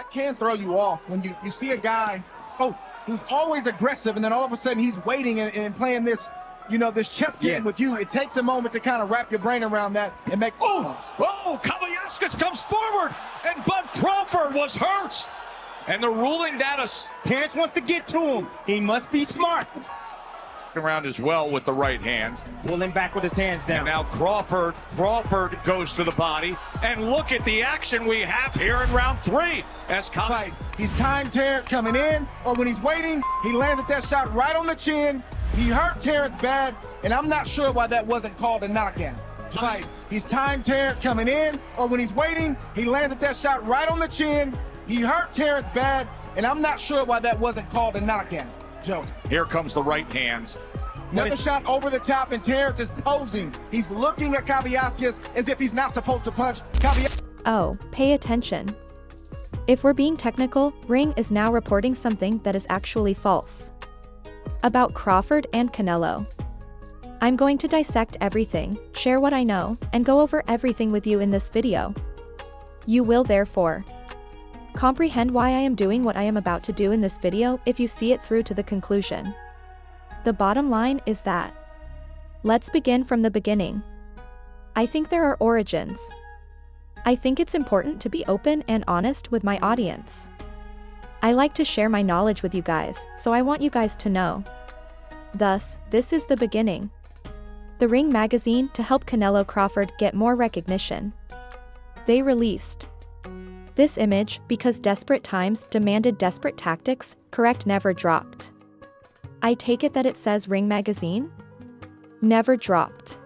that can throw you off when you see a guy who's always aggressive, and then all of a sudden he's waiting and playing this, this chess game with you. It takes a moment to kind of wrap your brain around that and make. Kavaliauskas comes forward, and Bud Crawford was hurt. And the ruling that Terence wants to get to him. He must be smart. around as well with the right hand. Pull him back with his hands down. And now Crawford goes to the body. And look at the action we have here in round 3. As Right. He's timed Terence coming in, or when he's waiting, he landed that shot right on the chin. He hurt Terence bad, and I'm not sure why that wasn't called a knockdown. Right. He's timed Terence coming in, or when he's waiting, he landed that shot right on the chin. He hurt Terence bad, and I'm not sure why that wasn't called a knockdown. Joe. Here comes the right hand. Another shot over the top, and Terence is posing. He's looking at Kavaliauskas as if he's not supposed to punch. Oh, pay attention. If we're being technical, Ring is now reporting something that is actually false. About Crawford and Canelo. I'm going to dissect everything, share what I know, and go over everything with you in this video. You will therefore comprehend why I am doing what I am about to do in this video if you see it through to the conclusion. The bottom line is that. Let's begin from the beginning. I think there are origins. I think it's important to be open and honest with my audience. I like to share my knowledge with you guys, so I want you guys to know. Thus, this is the beginning. The Ring magazine to help Canelo Crawford get more recognition. They released this image because desperate times demanded desperate tactics, correct never dropped. I take it that it says Ring magazine? Never dropped.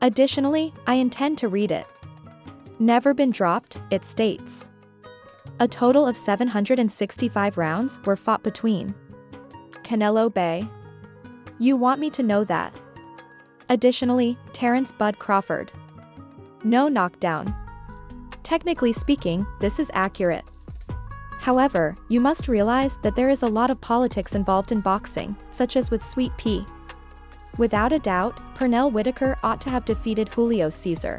Additionally, I intend to read it. Never been dropped, it states. A total of 765 rounds were fought between Canelo Bay. You want me to know that. Additionally, Terence Bud Crawford. No knockdown. Technically speaking, this is accurate. However, you must realize that there is a lot of politics involved in boxing, such as with Sweet Pea. Without a doubt, Pernell Whitaker ought to have defeated Julio Cesar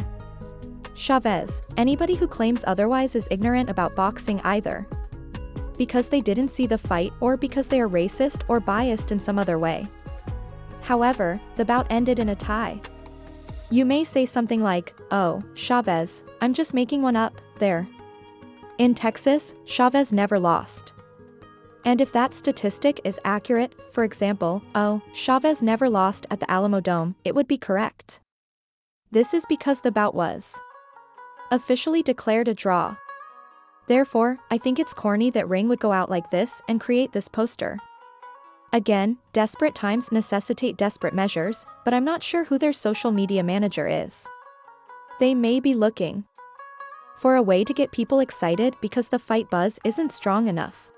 Chavez. Anybody who claims otherwise is ignorant about boxing either. Because they didn't see the fight or because they are racist or biased in some other way. However, the bout ended in a tie. You may say something like, oh, Chavez, I'm just making one up, there. In Texas, Chavez never lost. And if that statistic is accurate, for example, oh, Chavez never lost at the Alamo Dome, it would be correct. This is because the bout was officially declared a draw. Therefore, I think it's corny that Ring would go out like this and create this poster. Again, desperate times necessitate desperate measures, but I'm not sure who their social media manager is. They may be looking for a way to get people excited because the fight buzz isn't strong enough.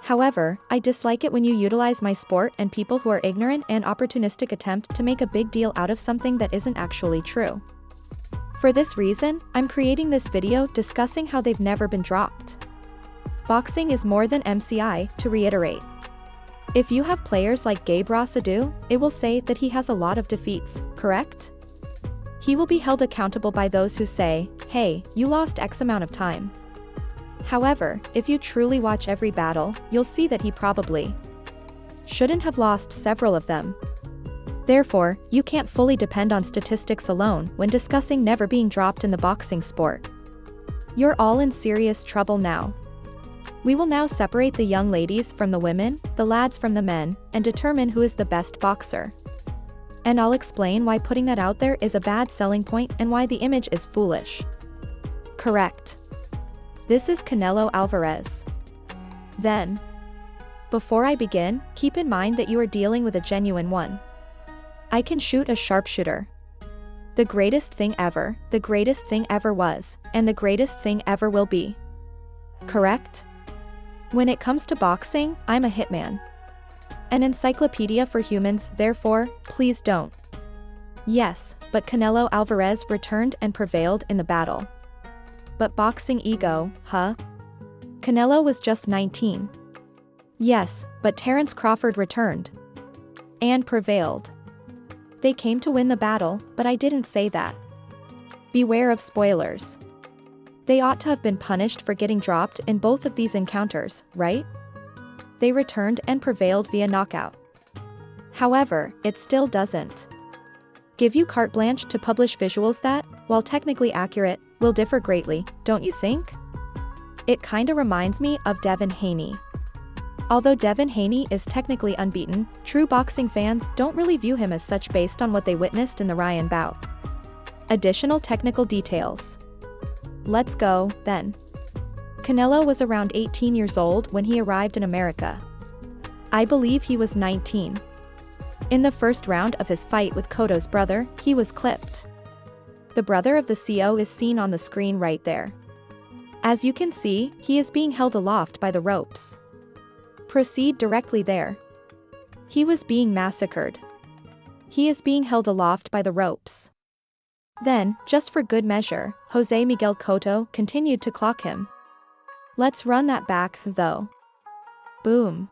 However, I dislike it when you utilize my sport and people who are ignorant and opportunistic attempt to make a big deal out of something that isn't actually true. For this reason, I'm creating this video discussing how they've never been dropped. Boxing is more than MCI, to reiterate. If you have players like Gabe Rossadu, it will say that he has a lot of defeats, correct? He will be held accountable by those who say, hey, you lost X amount of time. However, if you truly watch every battle, you'll see that he probably shouldn't have lost several of them. Therefore, you can't fully depend on statistics alone when discussing never being dropped in the boxing sport. You're all in serious trouble now. We will now separate the young ladies from the women, the lads from the men, and determine who is the best boxer. And I'll explain why putting that out there is a bad selling point and why the image is foolish. Correct. This is Canelo Alvarez. Then, before I begin, keep in mind that you are dealing with a genuine one. I can shoot a sharpshooter. The greatest thing ever was, and the greatest thing ever will be. Correct? When it comes to boxing, I'm a hitman. An encyclopedia for humans, therefore, please don't. Yes, but Canelo Alvarez returned and prevailed in the battle. But boxing ego, huh? Canelo was just 19. Yes, but Terence Crawford returned. And prevailed. They came to win the battle, but I didn't say that. Beware of spoilers. They ought to have been punished for getting dropped in both of these encounters, right? They returned and prevailed via knockout. However, it still doesn't give you carte blanche to publish visuals that, while technically accurate, will differ greatly, don't you think? It kinda reminds me of Devin Haney. Although Devin Haney is technically unbeaten, true boxing fans don't really view him as such based on what they witnessed in the Ryan bout. Additional technical details. Let's go, then. Canelo was around 18 years old when he arrived in America. I believe he was 19. In the first round of his fight with Cotto's brother, he was clipped. The brother of the CO is seen on the screen right there. As you can see, he is being held aloft by the ropes. Proceed directly there. He was being massacred. He is being held aloft by the ropes. Then, just for good measure, Jose Miguel Cotto continued to clock him. Let's run that back, though. Boom.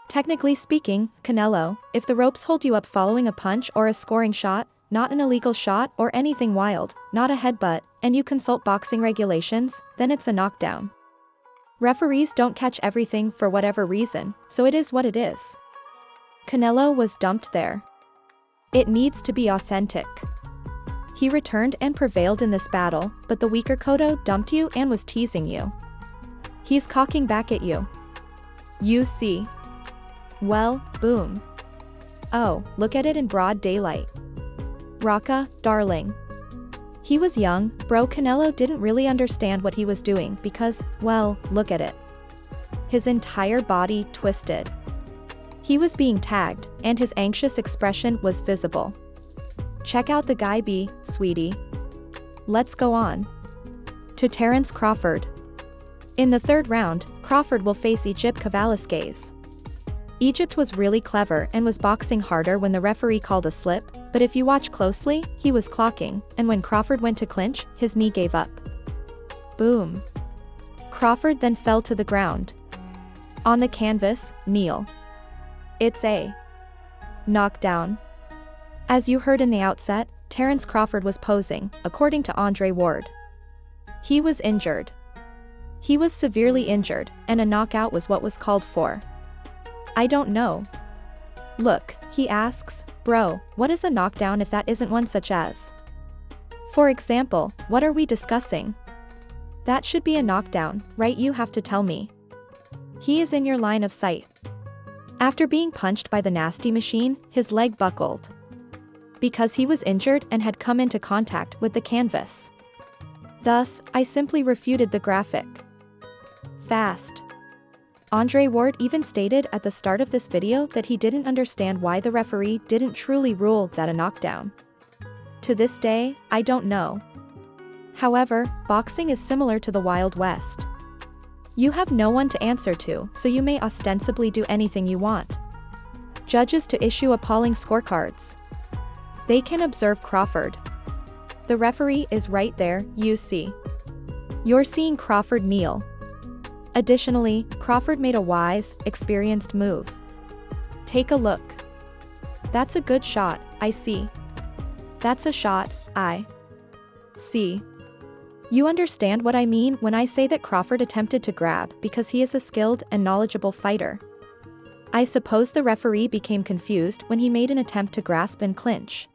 Technically speaking, Canelo, if the ropes hold you up following a punch or a scoring shot, not an illegal shot or anything wild, not a headbutt, and you consult boxing regulations, then it's a knockdown. Referees don't catch everything for whatever reason, so it is what it is. Canelo was dumped there. It needs to be authentic. He returned and prevailed in this battle, but the weaker Cotto dumped you and was teasing you. He's cocking back at you. You see. Well, boom. Oh, look at it in broad daylight. Raka, darling. He was young, bro. Canelo didn't really understand what he was doing because, well, look at it. His entire body twisted. He was being tagged, and his anxious expression was visible. Check out the guy B, sweetie. Let's go on. To Terence Crawford. In the third round, Crawford will face Egypt Cavalisquez. Egypt was really clever and was boxing harder when the referee called a slip, but if you watch closely, he was clocking, and when Crawford went to clinch, his knee gave up. Boom. Crawford then fell to the ground. On the canvas, kneel. It's a knockdown. As you heard in the outset, Terence Crawford was posing, according to Andre Ward. He was injured. He was severely injured, and a knockout was what was called for. I don't know. Look, he asks, bro, what is a knockdown if that isn't one such as? For example, what are we discussing? That should be a knockdown, right? You have to tell me. He is in your line of sight. After being punched by the nasty machine, his leg buckled. Because he was injured and had come into contact with the canvas. Thus, I simply refuted the graphic. Fast. Andre Ward even stated at the start of this video that he didn't understand why the referee didn't truly rule that a knockdown. To this day, I don't know. However, boxing is similar to the Wild West. You have no one to answer to, so you may ostensibly do anything you want. Judges to issue appalling scorecards. They can observe Crawford. The referee is right there, you see. You're seeing Crawford kneel. Additionally, Crawford made a wise, experienced move. Take a look. That's a good shot, I see. That's a shot, I see. You understand what I mean when I say that Crawford attempted to grab because he is a skilled and knowledgeable fighter. I suppose the referee became confused when he made an attempt to grasp and clinch.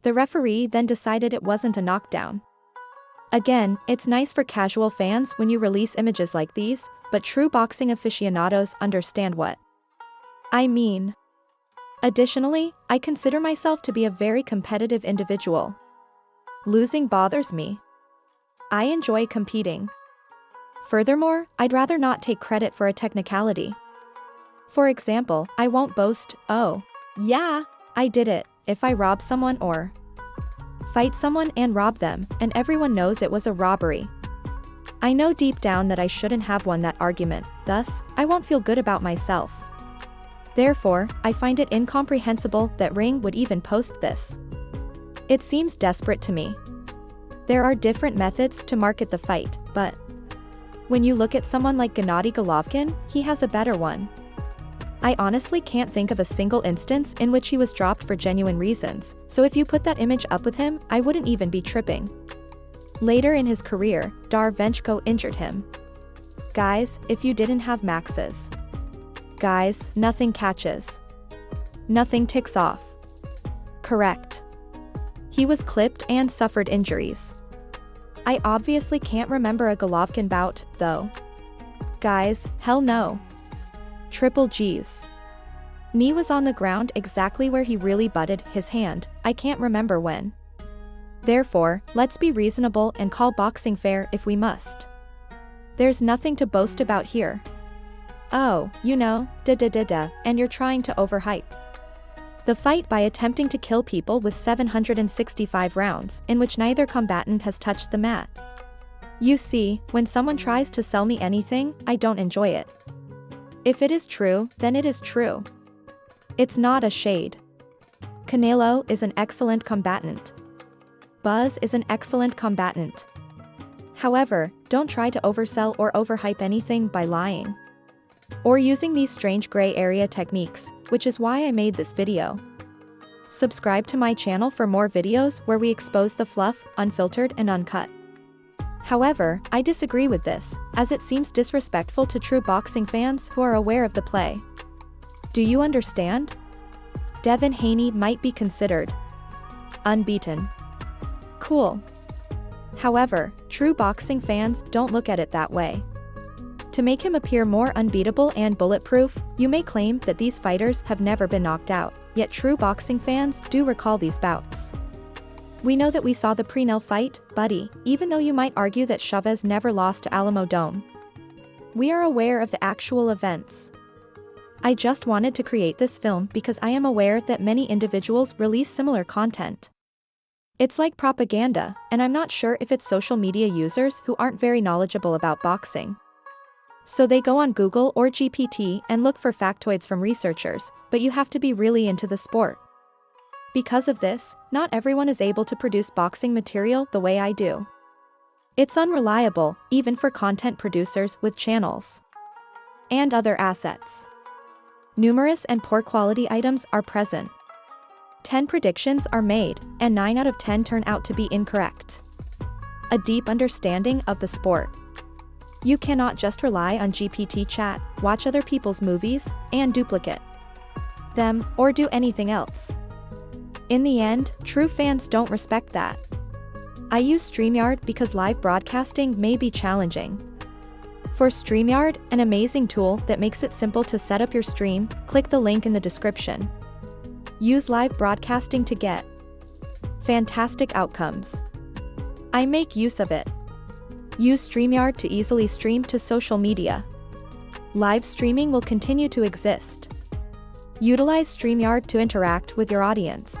The referee then decided it wasn't a knockdown. Again, it's nice for casual fans when you release images like these, but true boxing aficionados understand what I mean. Additionally, I consider myself to be a very competitive individual. Losing bothers me. I enjoy competing. Furthermore, I'd rather not take credit for a technicality. For example, I won't boast, oh, yeah, I did it, if I rob someone or fight someone and rob them, and everyone knows it was a robbery. I know deep down that I shouldn't have won that argument, thus, I won't feel good about myself. Therefore, I find it incomprehensible that Ring would even post this. It seems desperate to me. There are different methods to market the fight, but when you look at someone like Gennady Golovkin, he has a better one. I honestly can't think of a single instance in which he was dropped for genuine reasons, so if you put that image up with him, I wouldn't even be tripping. Later in his career, Darvenchko injured him. Guys, if you didn't have maxes. Guys, nothing catches. Nothing ticks off. Correct. He was clipped and suffered injuries. I obviously can't remember a Golovkin bout, though. Guys, hell no. Triple G's. Knee was on the ground exactly where he really butted his hand, I can't remember when. Therefore, let's be reasonable and call boxing fair if we must. There's nothing to boast about here. Oh, you know, and you're trying to overhype the fight by attempting to kill people with 765 rounds, in which neither combatant has touched the mat. You see, when someone tries to sell me anything, I don't enjoy it. If it is true, then it is true. It's not a shade. Canelo is an excellent combatant. Buzz is an excellent combatant. However, don't try to oversell or overhype anything by lying. Or using these strange gray area techniques, which is why I made this video. Subscribe to my channel for more videos where we expose the fluff, unfiltered and uncut. However, I disagree with this, as it seems disrespectful to true boxing fans who are aware of the play. Do you understand? Devin Haney might be considered unbeaten. Cool. However, true boxing fans don't look at it that way. To make him appear more unbeatable and bulletproof, you may claim that these fighters have never been knocked out, yet true boxing fans do recall these bouts. We know that we saw the Promotional fight, buddy, even though you might argue that Chavez never lost to Alamo Dome. We are aware of the actual events. I just wanted to create this film because I am aware that many individuals release similar content. It's like propaganda, and I'm not sure if it's social media users who aren't very knowledgeable about boxing. So they go on Google or GPT and look for factoids from researchers, but you have to be really into the sport. Because of this, not everyone is able to produce boxing material the way I do. It's unreliable, even for content producers with channels and other assets. Numerous and poor quality items are present. 10 predictions are made, and 9 out of 10 turn out to be incorrect. A deep understanding of the sport. You cannot just rely on GPT chat, watch other people's movies, and duplicate them, or do anything else. In the end, true fans don't respect that. I use StreamYard because live broadcasting may be challenging. For StreamYard, an amazing tool that makes it simple to set up your stream, click the link in the description. Use live broadcasting to get fantastic outcomes. I make use of it. Use StreamYard to easily stream to social media. Live streaming will continue to exist. Utilize StreamYard to interact with your audience.